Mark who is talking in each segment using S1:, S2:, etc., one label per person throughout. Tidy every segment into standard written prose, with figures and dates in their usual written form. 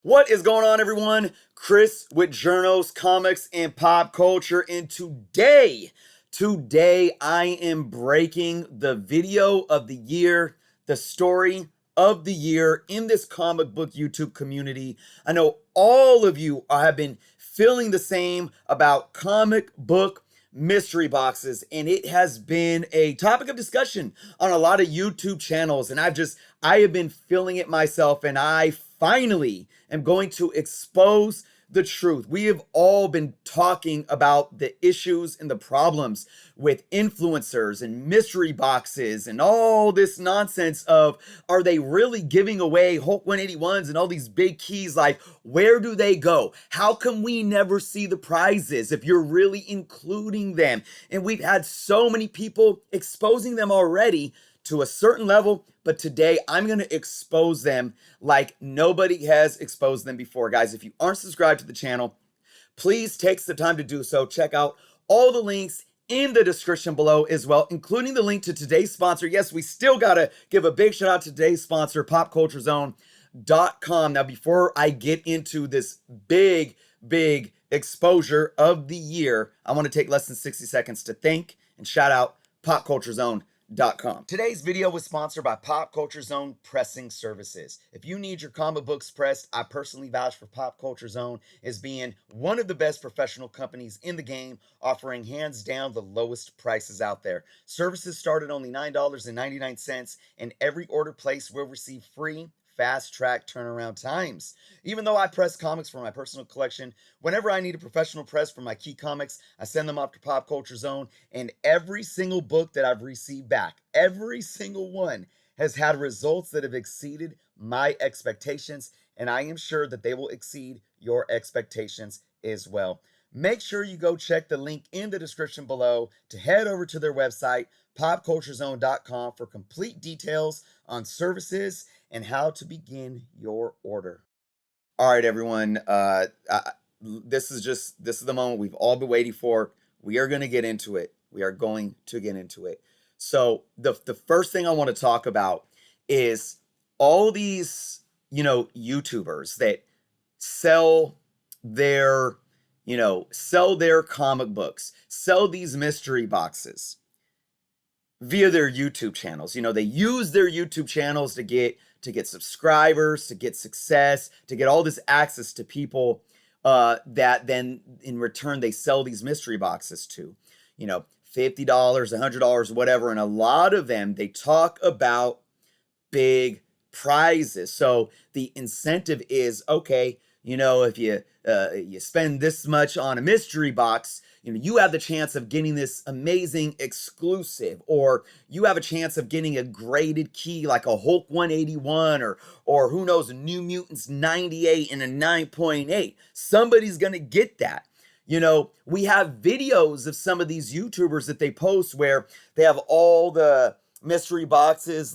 S1: What is going on, everyone? Chris with Journos, Comics, and Pop Culture, and today I am breaking the video of the year, the story of the year in this comic book YouTube community. I know all of you have been feeling the same about comic book mystery boxes, and it has been a topic of discussion on a lot of YouTube channels, and I have been feeling it myself, and I finally am going to expose the truth. We have all been talking about the issues and the problems with influencers and mystery boxes and all this nonsense of, are they really giving away Hulk 181s and all these big keys? Like, where do they go? How come we never see the prizes if you're really including them? And we've had so many people exposing them already to a certain level, but today I'm going to expose them like nobody has exposed them before. Guys, if you aren't subscribed to the channel, please take the time to do so. Check out all the links in the description below as well, including the link to today's sponsor. Yes, we still got to give a big shout out to today's sponsor, popculturezone.com. Now, before I get into this big exposure of the year, I want to take less than 60 seconds to thank and shout out popculturezone.com. Today's video was sponsored by Pop Culture Zone Pressing Services. If you need your comic books pressed, I personally vouch for Pop Culture Zone as being one of the best professional companies in the game, offering hands down the lowest prices out there. Services start at only $9.99, and every order placed will receive free fast track turnaround times. Even though I press comics for my personal collection, whenever I need a professional press for my key comics, I send them off to Pop Culture Zone, and every single book that I've received back, every single one, has had results that have exceeded my expectations, and I am sure that they will exceed your expectations as well. Make sure you go check the link in the description below to head over to their website, popculturezone.com, for complete details on services and how to begin your order. All right, everyone. This is the moment we've all been waiting for. We are going to get into it. So the first thing I want to talk about is all these, YouTubers that sell their, sell their comic books, sell these mystery boxes via their YouTube channels. They use their YouTube channels to get subscribers, to get success, to get all this access to people that then in return they sell these mystery boxes to. $50, $100, whatever. And a lot of them, they talk about big prizes. So the incentive is, okay, if you spend this much on a mystery box, you have the chance of getting this amazing exclusive, or you have a chance of getting a graded key like a Hulk 181 or who knows, a New Mutants 98 and a 9.8. Somebody's going to get that. We have videos of some of these YouTubers that they post where they have all the mystery boxes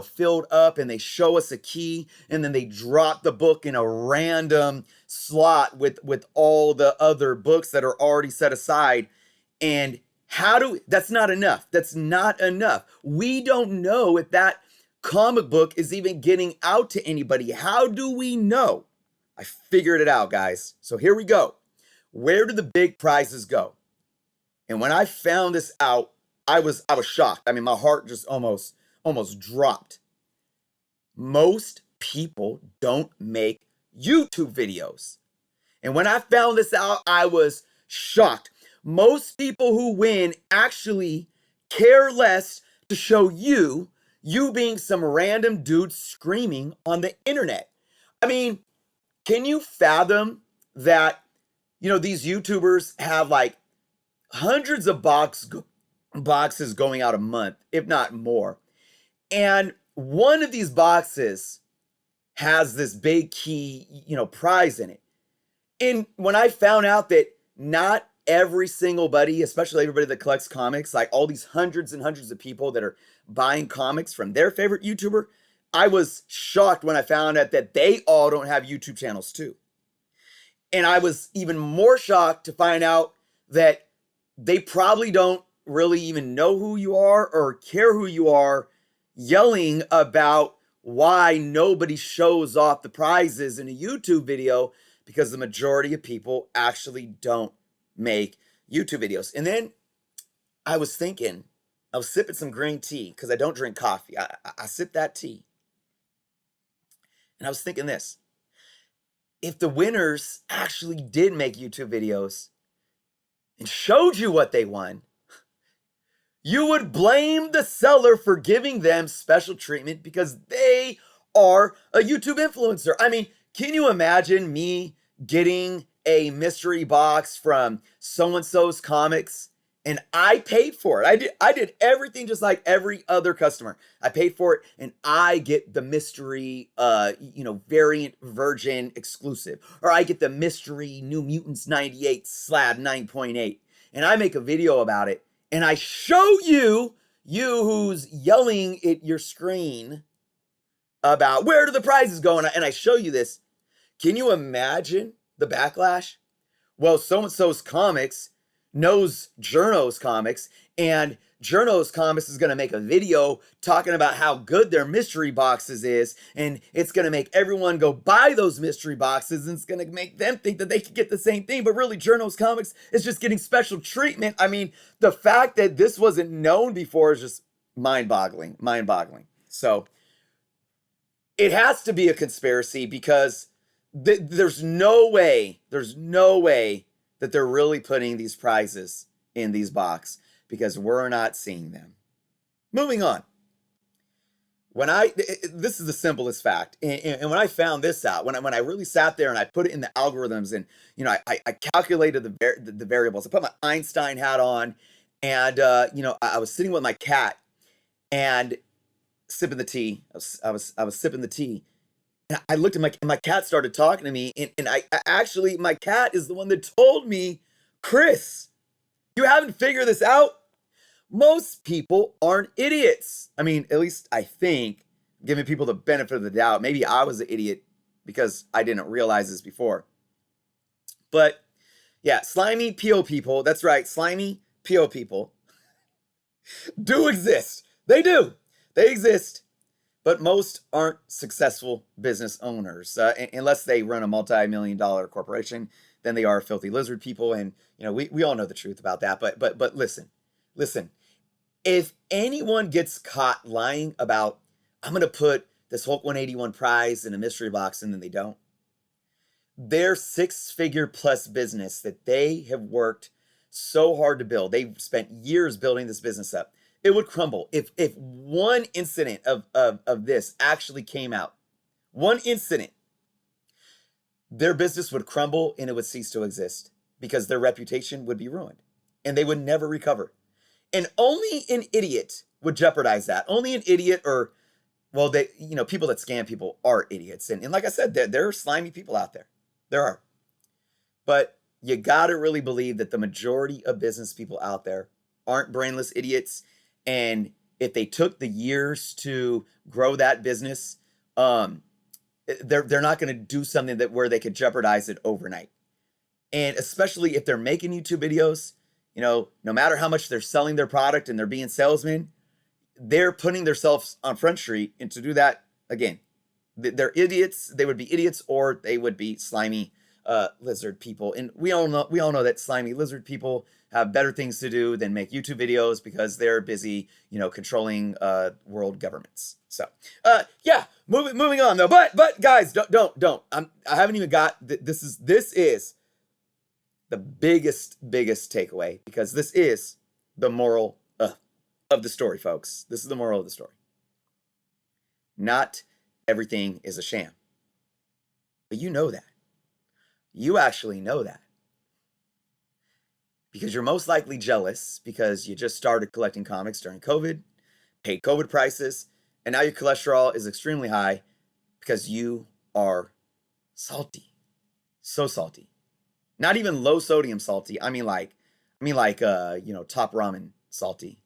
S1: filled up, and they show us a key, and then they drop the book in a random slot with all the other books that are already set aside. And that's not enough. We don't know if that comic book is even getting out to anybody. How do we know? I figured it out, guys. So here we go. Where do the big prizes go? And when I found this out, I was shocked. I mean, my heart just almost dropped. Most people don't make YouTube videos. And when I found this out, I was shocked. Most people who win actually care less to show you being some random dude screaming on the internet. I mean, can you fathom that, these YouTubers have like hundreds of boxes going out a month, if not more. And one of these boxes has this big key, prize in it. And when I found out that not every single buddy, especially everybody that collects comics, like all these hundreds and hundreds of people that are buying comics from their favorite YouTuber, I was shocked when I found out that they all don't have YouTube channels too. And I was even more shocked to find out that they probably don't really even know who you are or care who you are, yelling about why nobody shows off the prizes in a YouTube video, because the majority of people actually don't make YouTube videos. And then I was thinking, I was sipping some green tea because I don't drink coffee. I sip that tea. And I was thinking this: if the winners actually did make YouTube videos and showed you what they won, you would blame the seller for giving them special treatment because they are a YouTube influencer. I mean, can you imagine me getting a mystery box from so-and-so's comics and I paid for it? I did everything just like every other customer. I paid for it and I get the mystery variant virgin exclusive, or I get the mystery New Mutants 98 slab 9.8, and I make a video about it and I show you who's yelling at your screen about where do the prizes go, and I show you this. Can you imagine the backlash? Well, so-and-so's comics knows Journo's comics, and Journo's comics is going to make a video talking about how good their mystery boxes is, and it's going to make everyone go buy those mystery boxes, and it's going to make them think that they can get the same thing, but really Journo's comics is just getting special treatment. I mean, the fact that this wasn't known before is just mind-boggling. So it has to be a conspiracy, because there's no way that they're really putting these prizes in these boxes, because we're not seeing them. Moving on. This is the simplest fact, and when I found this out, when I really sat there and I put it in the algorithms, and I calculated the variables. I put my Einstein hat on, and I was sitting with my cat and sipping the tea. I was sipping the tea. And I looked at my cat started talking to me, and I actually, my cat is the one that told me, Chris, you haven't figured this out? Most people aren't idiots. I mean, at least I think, giving people the benefit of the doubt. Maybe I was an idiot because I didn't realize this before. But yeah, slimy PO people, that's right, slimy PO people do exist. They do. They exist. But most aren't successful business owners, unless they run a multi-million-dollar corporation. Then they are filthy lizard people, and we all know the truth about that. But listen, if anyone gets caught lying about, I'm gonna put this Hulk 181 prize in a mystery box, and then they don't, their six-figure plus business that they have worked so hard to build, they've spent years building this business up, it would crumble. If one incident of this actually came out, one incident, their business would crumble and it would cease to exist, because their reputation would be ruined and they would never recover. And only an idiot would jeopardize that. Only an idiot, or, well, people that scam people are idiots. And like I said, there are slimy people out there. There are. But you got to really believe that the majority of business people out there aren't brainless idiots. And if they took the years to grow that business, they're not going to do something where they could jeopardize it overnight. And especially if they're making YouTube videos, no matter how much they're selling their product and they're being salesmen, they're putting themselves on Front Street. And to do that, again, they're idiots. They would be idiots, or they would be slimy lizard people. And we all know that slimy lizard people have better things to do than make YouTube videos, because they're busy, controlling world governments. So, yeah, moving on though. But guys, don't. I haven't even got this is the biggest takeaway, because this is the moral of the story, folks. This is the moral of the story. Not everything is a sham. But you know that. You actually know that. Because you're most likely jealous because you just started collecting comics during COVID, paid COVID prices, and now your cholesterol is extremely high because you are salty. So salty. Not even low sodium salty. I mean like top ramen salty,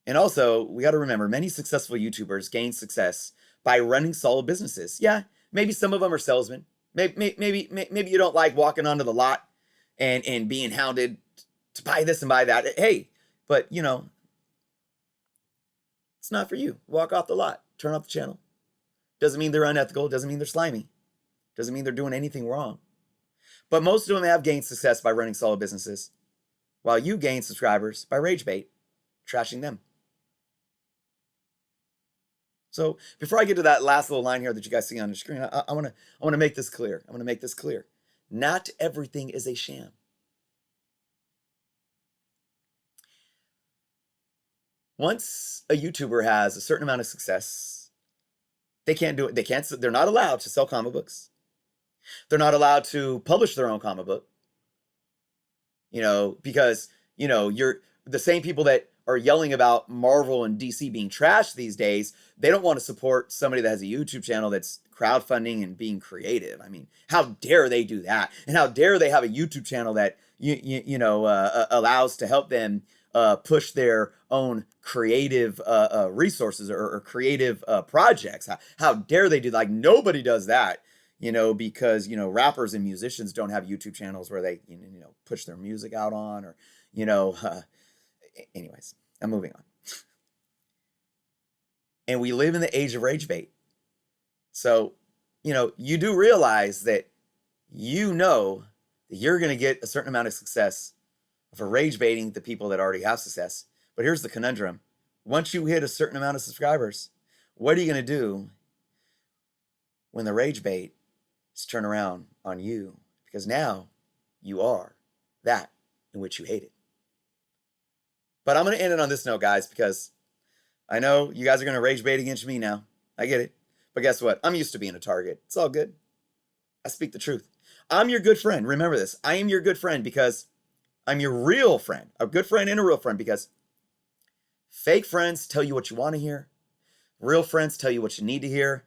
S1: And also, we got to remember, many successful YouTubers gain success by running solid businesses. Yeah, maybe some of them are salesmen. Maybe you don't like walking onto the lot and being hounded to buy this and buy that. Hey, but it's not for you. Walk off the lot. turn off the channel. Doesn't mean they're unethical. Doesn't mean they're slimy. Doesn't mean they're doing anything wrong. But most of them have gained success by running solid businesses, while you gain subscribers by rage bait, trashing them. So before I get to that last little line here that you guys see on the screen, I want to make this clear. I want to make this clear. Not everything is a sham. Once a YouTuber has a certain amount of success, they can't do it. They're not allowed to sell comic books. They're not allowed to publish their own comic book. Because, you're the same people that are yelling about Marvel and DC being trashed these days. They don't want to support somebody that has a YouTube channel that's crowdfunding and being creative. I mean, how dare they do that? And how dare they have a YouTube channel that allows to help them push their own creative resources or creative projects? How dare they do that? Like, nobody does that, because rappers and musicians don't have YouTube channels where they push their music out on, or anyways, I'm moving on. And we live in the age of rage bait. So, you do realize that that you're going to get a certain amount of success for rage baiting the people that already have success. But here's the conundrum. Once you hit a certain amount of subscribers, what are you going to do when the rage bait is turned around on you? Because now you are that in which you hated. But I'm going to end it on this note, guys, because I know you guys are going to rage bait against me now. I get it. But guess what? I'm used to being a target. It's all good. I speak the truth. I'm your good friend. Remember this. I am your good friend because I'm your real friend. A good friend and a real friend, because fake friends tell you what you want to hear. Real friends tell you what you need to hear.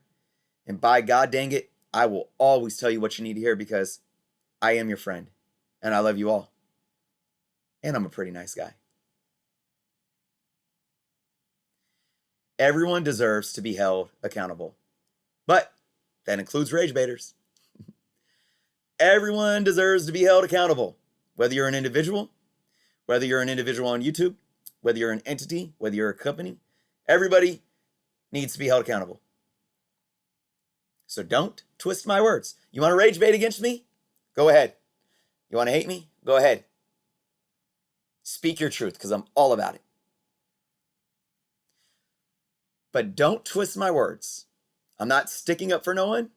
S1: And by God dang it, I will always tell you what you need to hear, because I am your friend and I love you all. And I'm a pretty nice guy. Everyone deserves to be held accountable. But that includes rage baiters. Everyone deserves to be held accountable. Whether you're an individual, whether you're an individual on YouTube, whether you're an entity, whether you're a company, everybody needs to be held accountable. So don't twist my words. You want to rage bait against me? Go ahead. You want to hate me? Go ahead. Speak your truth, because I'm all about it. But don't twist my words. I'm not sticking up for no one.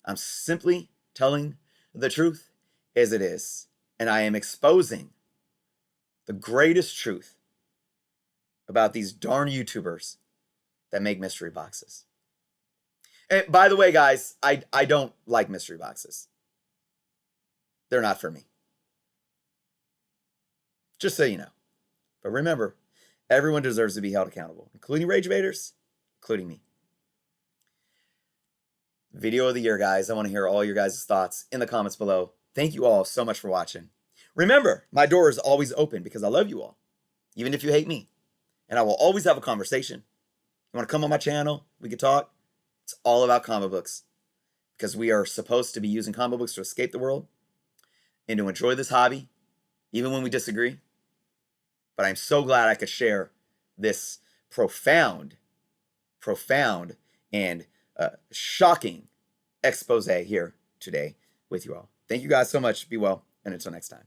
S1: I'm simply telling the truth as it is. And I am exposing the greatest truth about these darn YouTubers that make mystery boxes. And by the way, guys, I don't like mystery boxes. They're not for me. Just so you know. But remember, everyone deserves to be held accountable, including rage baiters, including me. Video of the year, guys. I want to hear all your guys' thoughts in the comments below. Thank you all so much for watching. Remember, my door is always open because I love you all, even if you hate me. And I will always have a conversation. You want to come on my channel? We can talk. It's all about comic books, because we are supposed to be using comic books to escape the world and to enjoy this hobby, even when we disagree. But I'm so glad I could share this profound and shocking expose here today with you all. Thank you guys so much. Be well, and until next time.